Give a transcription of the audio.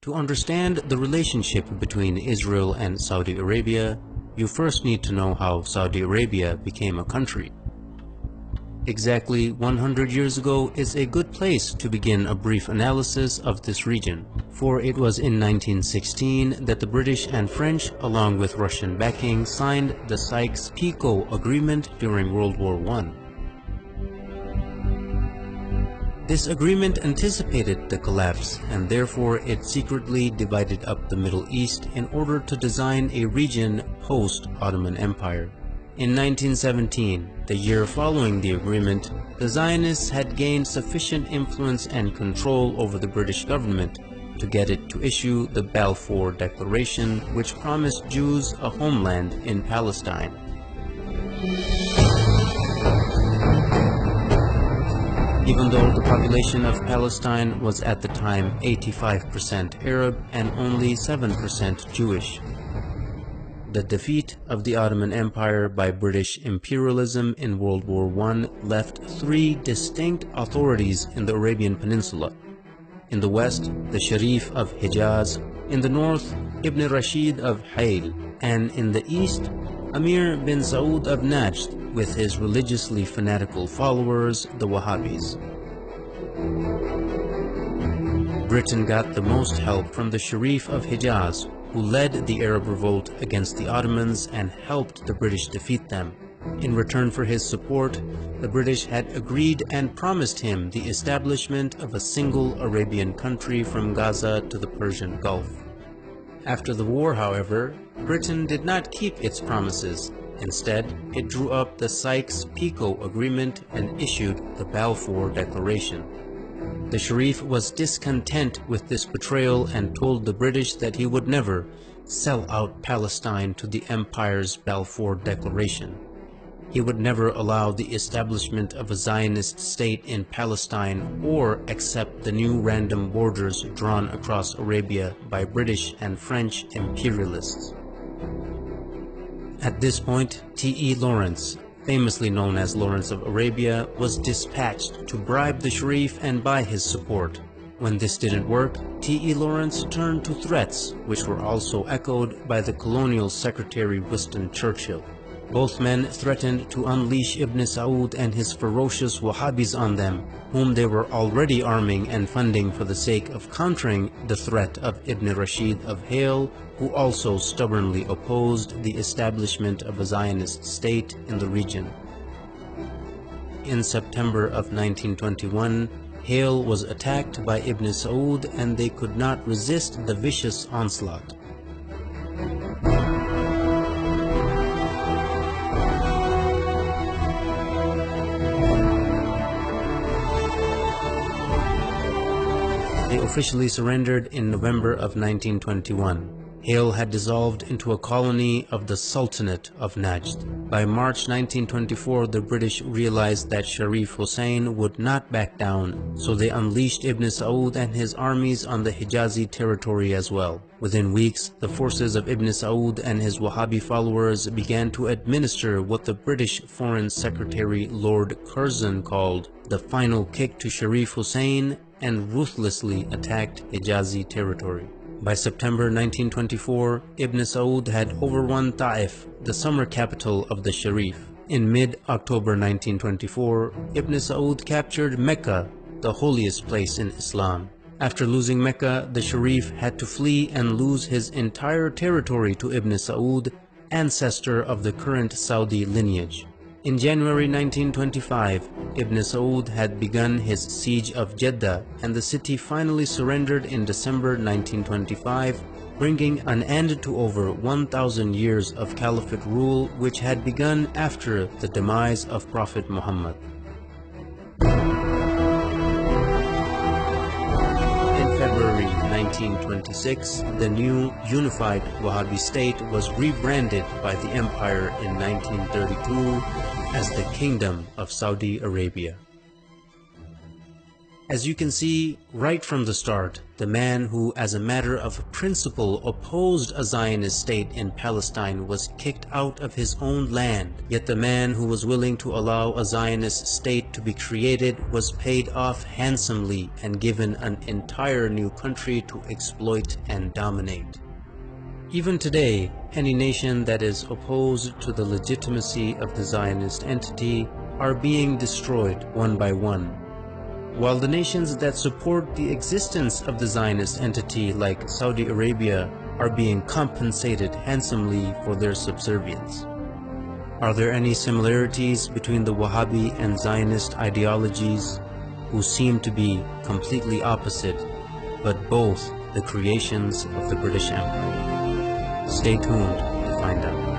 To understand the relationship between Israel and Saudi Arabia, you first need to know how Saudi Arabia became a country. Exactly 100 years ago is a good place to begin a brief analysis of this region, for it was in 1916 that the British and French, along with Russian backing, signed the Sykes-Picot Agreement during World War I. This agreement anticipated the collapse, and therefore it secretly divided up the Middle East in order to design a region post-Ottoman Empire. In 1917, the year following the agreement, the Zionists had gained sufficient influence and control over the British government to get it to issue the Balfour Declaration, which promised Jews a homeland in Palestine. Even though the population of Palestine was at the time 85% Arab and only 7% Jewish. The defeat of the Ottoman Empire by British imperialism in World War I left three distinct authorities in the Arabian Peninsula. In the west, the Sharif of Hijaz; in the north, Ibn Rashid of Hayl; and in the east, Amir bin Saud of Najd, with his religiously fanatical followers, the Wahhabis. Britain got the most help from the Sharif of Hijaz, who led the Arab revolt against the Ottomans and helped the British defeat them. In return for his support, the British had agreed and promised him the establishment of a single Arabian country from Gaza to the Persian Gulf. After the war, however, Britain did not keep its promises. Instead, it drew up the Sykes-Picot Agreement and issued the Balfour Declaration. The Sharif was discontent with this betrayal and told the British that he would never sell out Palestine to the Empire's Balfour Declaration. He would never allow the establishment of a Zionist state in Palestine or accept the new random borders drawn across Arabia by British and French imperialists. At this point, T.E. Lawrence, famously known as Lawrence of Arabia, was dispatched to bribe the Sharif and buy his support. When this didn't work, T.E. Lawrence turned to threats, which were also echoed by the colonial secretary Winston Churchill. Both men threatened to unleash Ibn Saud and his ferocious Wahhabis on them, whom they were already arming and funding for the sake of countering the threat of Ibn Rashid of Hayl, who also stubbornly opposed the establishment of a Zionist state in the region. In September of 1921, Hayl was attacked by Ibn Saud and they could not resist the vicious onslaught. They officially surrendered in November of 1921. Hayl had dissolved into a colony of the Sultanate of Najd. By March 1924, the British realized that Sharif Hussein would not back down, so they unleashed Ibn Saud and his armies on the Hijazi territory as well. Within weeks, the forces of Ibn Saud and his Wahhabi followers began to administer what the British Foreign Secretary Lord Curzon called the final kick to Sharif Hussein and ruthlessly attacked Hijazi territory. By September 1924, Ibn Saud had overrun Ta'if, the summer capital of the Sharif. In mid-October 1924, Ibn Saud captured Mecca, the holiest place in Islam. After losing Mecca, the Sharif had to flee and lose his entire territory to Ibn Saud, ancestor of the current Saudi lineage. In January 1925, Ibn Saud had begun his siege of Jeddah, and the city finally surrendered in December 1925, bringing an end to over 1,000 years of caliphate rule which had begun after the demise of Prophet Muhammad. In February 1926, the new unified Wahhabi state was rebranded by the empire in 1932 as the Kingdom of Saudi Arabia. As you can see right from the start, the man who as a matter of principle opposed a Zionist state in Palestine was kicked out of his own land, yet the man who was willing to allow a Zionist state to be created was paid off handsomely and given an entire new country to exploit and dominate. Even today, any nation that is opposed to the legitimacy of the Zionist entity are being destroyed one by one, while the nations that support the existence of the Zionist entity, like Saudi Arabia, are being compensated handsomely for their subservience. Are there any similarities between the Wahhabi and Zionist ideologies, who seem to be completely opposite, but both the creations of the British Empire? Stay tuned to find out.